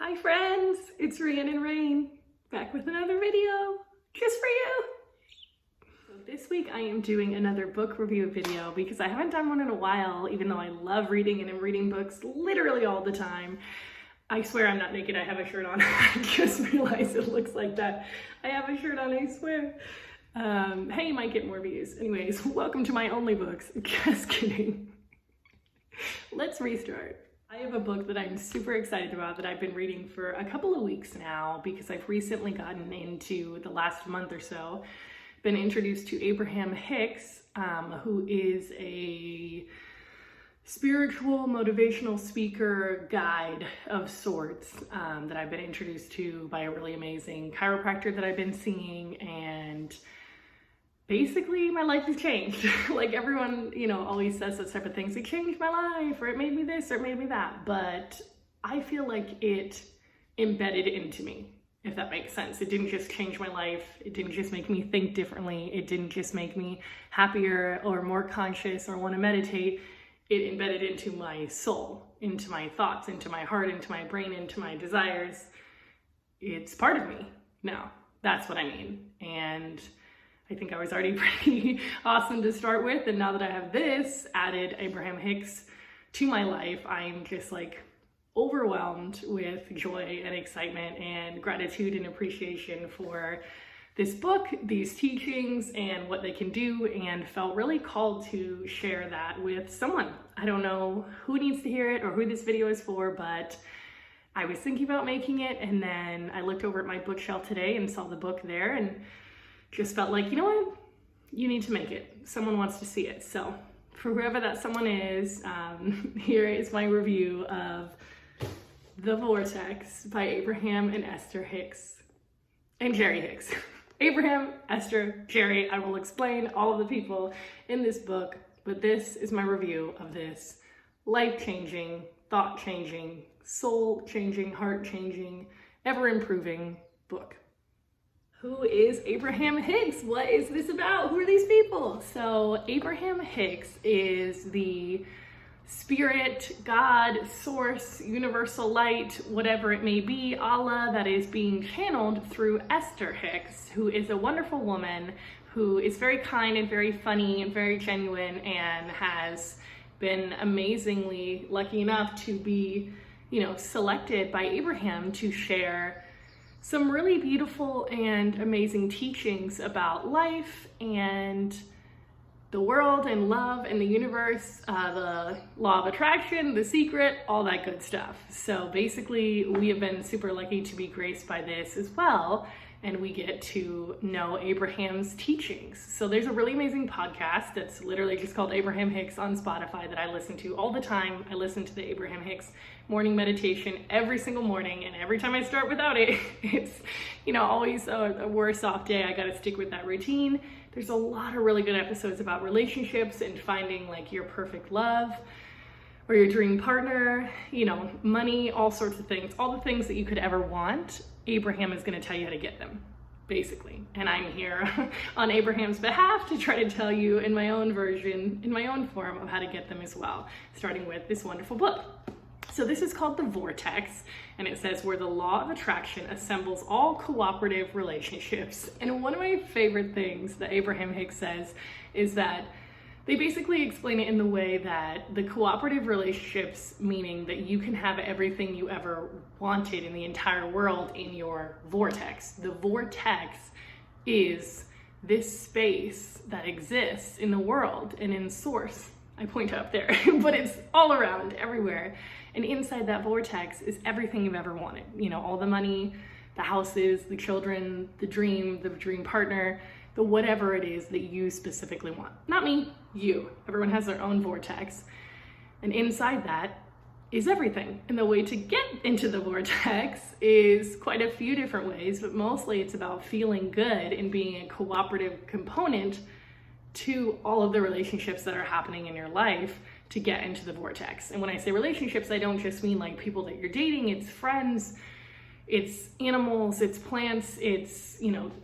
Hi friends, it's Rhiannon Rain, back with another video, just for you. So this week I am doing another book review video because I haven't done one in a while, even though I love reading and I'm reading books literally all the time. I swear I'm not naked, I have a shirt on. I just realized it looks like that. I have a shirt on, I swear. Hey, you might get more views. Anyways, welcome to my only books. Just kidding. Let's restart. I have a book that I'm super excited about that I've been reading for a couple of weeks now because I've recently gotten into the last month or so, been introduced to Abraham Hicks, who is a spiritual motivational speaker guide of sorts that I've been introduced to by a really amazing chiropractor that I've been seeing, and basically my life has changed. Like everyone, always says those type of things. It changed my life, or it made me this, or it made me that. But I feel like it embedded into me, if that makes sense. It didn't just change my life. It didn't just make me think differently. It didn't just make me happier or more conscious or want to meditate. It embedded into my soul, into my thoughts, into my heart, into my brain, into my desires. It's part of me now. That's what I mean. And I think I was already pretty awesome to start with, and now that I have this added Abraham Hicks to my life, I'm just like overwhelmed with joy and excitement and gratitude and appreciation for this book, these teachings, and what they can do, and felt really called to share that with someone. I don't know who needs to hear it or who this video is for, but I was thinking about making it, and then I looked over at my bookshelf today and saw the book there and just felt like, you know what, you need to make it. Someone wants to see it. So for whoever that someone is, here is my review of The Vortex by Abraham and Esther Hicks, and Jerry Hicks. Abraham, Esther, Jerry, I will explain all of the people in this book, but this is my review of this life-changing, thought-changing, soul-changing, heart-changing, ever-improving book. Who is Abraham Hicks? What is this about? Who are these people? So Abraham Hicks is the spirit, God, source, universal light, whatever it may be, Allah, that is being channeled through Esther Hicks, who is a wonderful woman who is very kind and very funny and very genuine, and has been amazingly lucky enough to be, selected by Abraham to share some really beautiful and amazing teachings about life and the world and love and the universe, the law of attraction, the secret, all that good stuff. So basically, we have been super lucky to be graced by this as well, and we get to know Abraham's teachings. So there's a really amazing podcast that's literally just called Abraham Hicks on Spotify that I listen to all the time. I listen to the Abraham Hicks morning meditation every single morning, and every time I start without it, it's, always a worse off day. I gotta stick with that routine. There's a lot of really good episodes about relationships and finding like your perfect love or your dream partner, money, all sorts of things, all the things that you could ever want. Abraham is going to tell you how to get them, basically. And I'm here on Abraham's behalf to try to tell you in my own version, in my own form, of how to get them as well, starting with this wonderful book. So this is called The Vortex, and it says, where the law of attraction assembles all cooperative relationships. And one of my favorite things that Abraham Hicks says is that they basically explain it in the way that the cooperative relationships, meaning that you can have everything you ever wanted in the entire world in your vortex. The vortex is this space that exists in the world and in source. I point up there, but it's all around, everywhere. And inside that vortex is everything you've ever wanted. All the money, the houses, the children, the dream partner, the whatever it is that you specifically want. Not me, you. Everyone has their own vortex. And inside that is everything. And the way to get into the vortex is quite a few different ways, but mostly it's about feeling good and being a cooperative component to all of the relationships that are happening in your life to get into the vortex. And when I say relationships, I don't just mean like people that you're dating, it's friends, it's animals, it's plants, it's,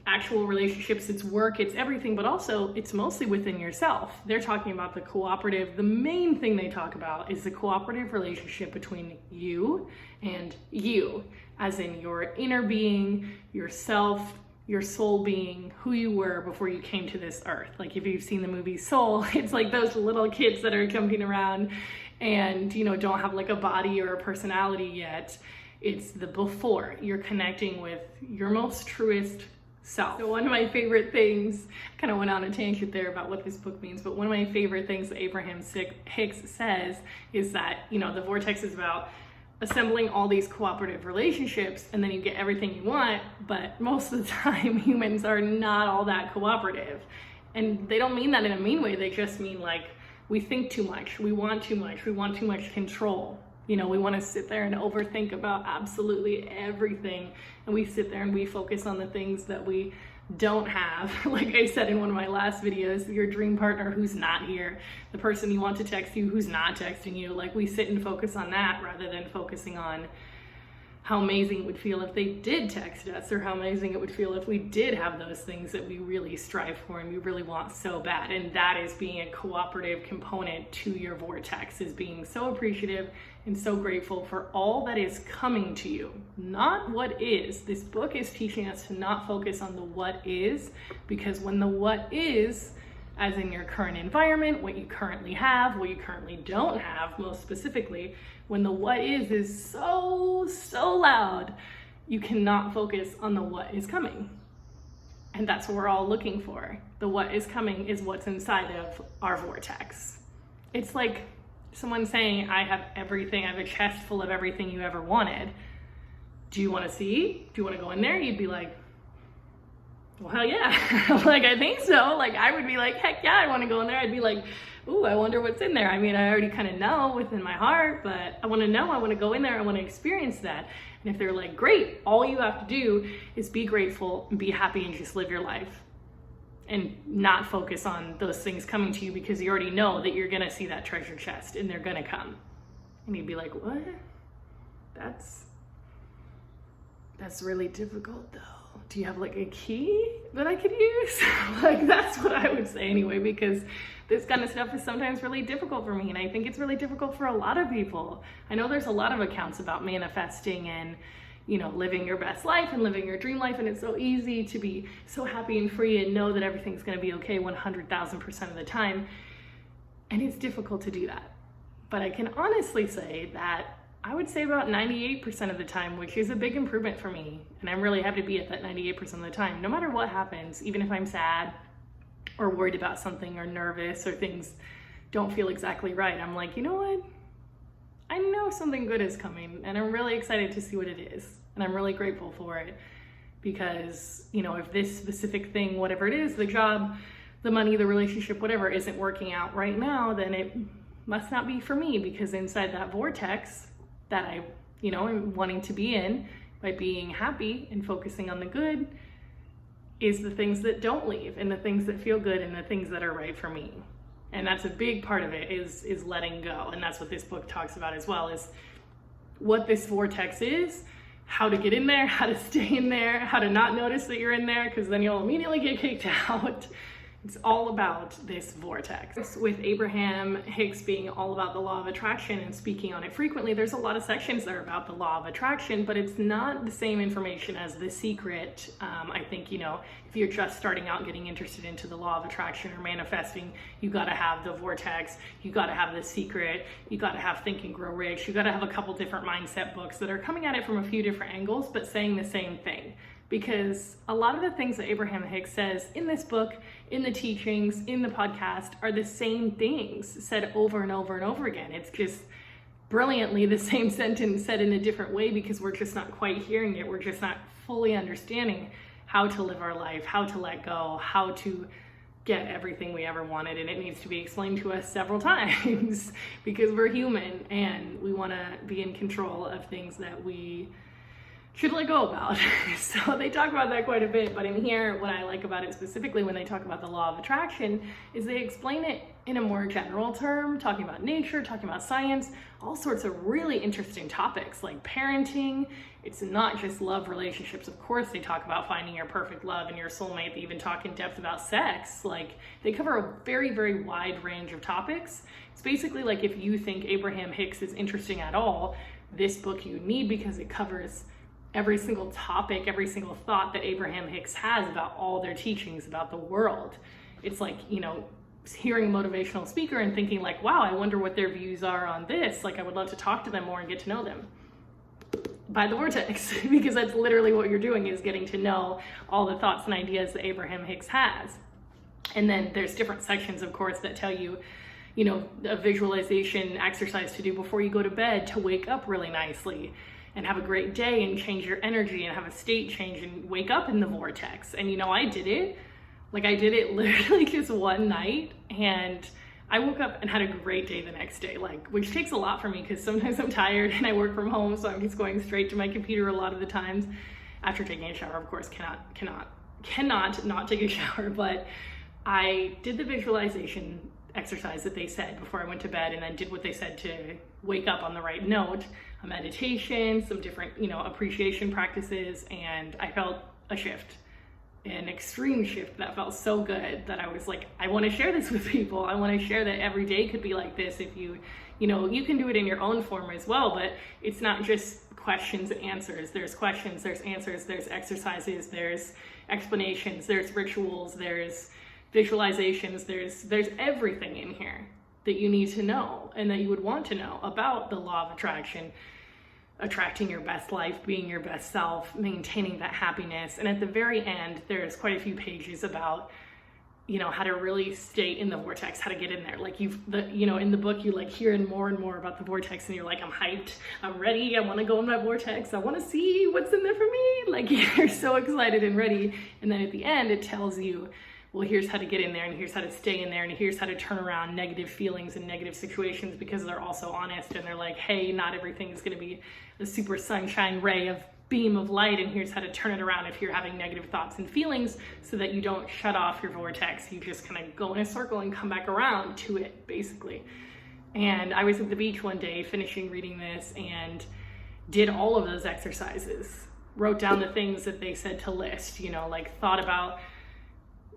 actual relationships, it's work, it's everything, but also it's mostly within yourself. They're talking about the cooperative, the main thing they talk about is the cooperative relationship between you and you. as in your inner being, yourself, your soul being, who you were before you came to this earth. Like if you've seen the movie Soul, it's like those little kids that are jumping around and, you know, don't have like a body or a personality yet. It's the before. You're connecting with your most truest self. So one of my favorite things, I kind of went on a tangent there about what this book means, but one of my favorite things that Abraham Hicks says is that, you know, the Vortex is about assembling all these cooperative relationships and then you get everything you want, but most of the time humans are not all that cooperative. And they don't mean that in a mean way, they just mean like we think too much, we want too much, we want too much control. You know, we want to sit there and overthink about absolutely everything, and we sit there and we focus on the things that we don't have. Like I said in one of my last videos, your dream partner who's not here, the person you want to text you who's not texting you, like we sit and focus on that rather than focusing on how amazing it would feel if they did text us, or how amazing it would feel if we did have those things that we really strive for and we really want so bad. And that is being a cooperative component to your Vortex, is being so appreciative and so grateful for all that is coming to you, not what is. This book is teaching us to not focus on the what is, because when the what is, as in your current environment, what you currently have, what you currently don't have, most specifically, when the what is so loud, you cannot focus on the what is coming. And that's what we're all looking for. The what is coming is what's inside of our Vortex. It's like someone saying, I have everything, I have a chest full of everything you ever wanted. Do you want to see? Do you want to go in there? You'd be like, well, hell yeah. Like, I think so. Like, I would be like, heck yeah, I want to go in there. I'd be like, ooh, I wonder what's in there. I mean, I already kind of know within my heart, but I want to know, I want to go in there, I want to experience that. And if they're like, great, all you have to do is be grateful and be happy and just live your life and not focus on those things coming to you, because you already know that you're going to see that treasure chest and they're going to come. And you'd be like, what? That's really difficult though. Do you have like a key that I could use? Like, that's what I would say anyway, because this kind of stuff is sometimes really difficult for me. And I think it's really difficult for a lot of people. I know there's a lot of accounts about manifesting and, you know, living your best life and living your dream life. And it's so easy to be so happy and free and know that everything's going to be okay 100,000% of the time. And it's difficult to do that. But I can honestly say that I would say about 98% of the time, which is a big improvement for me. And I'm really happy to be at that 98% of the time, no matter what happens, even if I'm sad or worried about something or nervous or things don't feel exactly right. I'm like, you know what? I know something good is coming and I'm really excited to see what it is. And I'm really grateful for it because, you know, if this specific thing, whatever it is, the job, the money, the relationship, whatever, isn't working out right now, then it must not be for me, because inside that vortex that I, you know, am wanting to be in by being happy and focusing on the good is the things that don't leave and the things that feel good and the things that are right for me. And that's a big part of it is letting go. And that's what this book talks about as well, is what this vortex is, how to get in there, how to stay in there, how to not notice that you're in there, because then you'll immediately get kicked out. It's all about this vortex. With Abraham Hicks being all about the law of attraction and speaking on it frequently, there's a lot of sections that are about the law of attraction, but it's not the same information as The Secret. I think, you know, if you're just starting out getting interested into the law of attraction or manifesting, you got to have the vortex, you got to have The Secret, you got to have Think and Grow Rich, you got to have a couple different mindset books that are coming at it from a few different angles, but saying the same thing. Because a lot of the things that Abraham Hicks says in this book, in the teachings, in the podcast, are the same things said over and over and over again. It's just brilliantly the same sentence said in a different way, because we're just not quite hearing it. We're just not fully understanding how to live our life, how to let go, how to get everything we ever wanted. And it needs to be explained to us several times because we're human and we want to be in control of things that we should let go about. So they talk about that quite a bit, but in here, what I like about it specifically when they talk about the law of attraction is they explain it in a more general term, talking about nature, talking about science, all sorts of really interesting topics like parenting. It's not just love relationships. Of course, they talk about finding your perfect love and your soulmate. They even talk in depth about sex. Like, they cover a very, very wide range of topics. It's basically like if you think Abraham Hicks is interesting at all, this book you need, because it covers every single topic, every single thought that Abraham Hicks has about all their teachings about the world. It's like, you know, hearing a motivational speaker and thinking like, wow, I wonder what their views are on this. Like, I would love to talk to them more and get to know them. By the Vortex, because that's literally what you're doing, is getting to know all the thoughts and ideas that Abraham Hicks has. And then there's different sections, of course, that tell you, you know, a visualization exercise to do before you go to bed to wake up really nicely and have a great day and change your energy and have a state change and wake up in the vortex. And you know, I did it. Like, I did it literally just one night, and I woke up and had a great day the next day, like, which takes a lot for me because sometimes I'm tired and I work from home, so I'm just going straight to my computer a lot of the times after taking a shower. Of course, cannot not take a shower, but I did the visualization exercise that they said before I went to bed, and then did what they said to wake up on the right note, a meditation, some different, you know, appreciation practices, and I felt a shift. An extreme shift that felt so good that I was like, I want to share this with people. I want to share that every day could be like this. If you know, you can do it in your own form as well, but it's not just questions and answers. There's questions, there's answers, there's exercises, there's explanations, there's rituals, there's visualizations, there's everything in here that you need to know and that you would want to know about the law of attraction. Attracting your best life, being your best self, maintaining that happiness. And at the very end, there's quite a few pages about, you know, how to really stay in the vortex, how to get in there. Like, you know, in the book, you like hear more and more about the vortex, and you're like, I'm hyped, I'm ready, I want to go in my vortex, I want to see what's in there for me. Like, you're so excited and ready. And then at the end, it tells you, well, here's how to get in there, and here's how to stay in there, and here's how to turn around negative feelings and negative situations, because they're also honest, and they're like, hey, not everything is going to be a super sunshine ray of beam of light, and here's how to turn it around if you're having negative thoughts and feelings, so that you don't shut off your vortex. You just kind of go in a circle and come back around to it, basically. And I was at the beach one day finishing reading this and did all of those exercises, wrote down the things that they said to list, you know, like thought about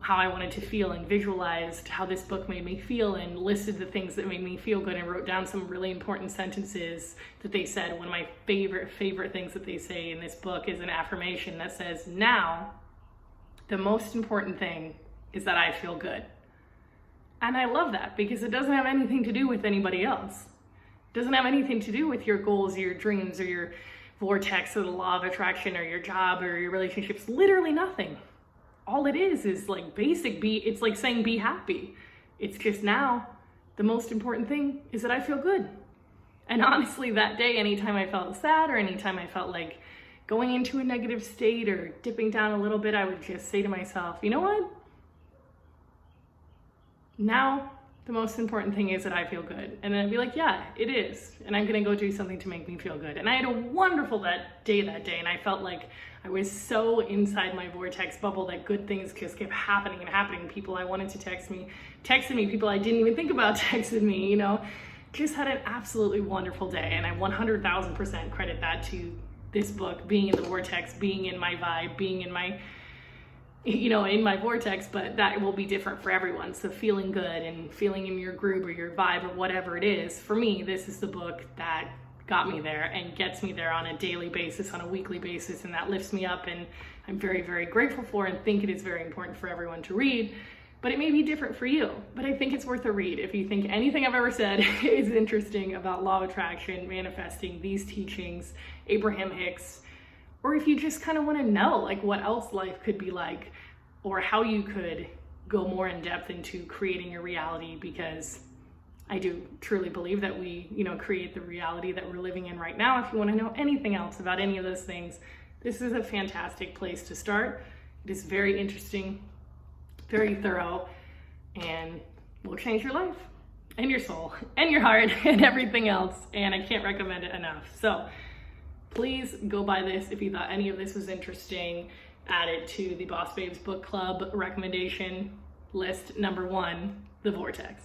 how I wanted to feel and visualized how this book made me feel and listed the things that made me feel good, and wrote down some really important sentences that they said. One of my favorite things that they say in this book is an affirmation that says, now the most important thing is that I feel good. And I love that, because it doesn't have anything to do with anybody else. It doesn't have anything to do with your goals or your dreams or your vortex or the law of attraction or your job or your relationships. Literally nothing. All it is like basic it's like saying be happy. It's just, now the most important thing is that I feel good. And honestly, that day, anytime I felt sad or anytime I felt like going into a negative state or dipping down a little bit, I would just say to myself, you know what? Now the most important thing is that I feel good. And then I'd be like, yeah, it is. And I'm gonna go do something to make me feel good. And I had a wonderful day, and I felt like I was so inside my vortex bubble that good things just kept happening and happening. People I wanted to texted me, people I didn't even think about texted me, you know. Just had an absolutely wonderful day, and I 100,000% credit that to this book, being in the vortex, being in my vibe, being in my, you know, in my vortex. But that will be different for everyone. So feeling good and feeling in your groove or your vibe or whatever it is, for me, this is the book that got me there and gets me there on a daily basis, on a weekly basis, and that lifts me up, and I'm very, very grateful for and think it is very important for everyone to read. But it may be different for you, but I think it's worth a read. If you think anything I've ever said is interesting about law of attraction, manifesting, these teachings, Abraham Hicks, or if you just kind of want to know like what else life could be like, or how you could go more in depth into creating your reality, because I do truly believe that we, you know, create the reality that we're living in right now. If you want to know anything else about any of those things, this is a fantastic place to start. It is very interesting, very thorough, and will change your life and your soul and your heart and everything else. And I can't recommend it enough. So please go buy this. If you thought any of this was interesting, add it to the Boss Babes Book Club recommendation list. Number 1, The Vortex.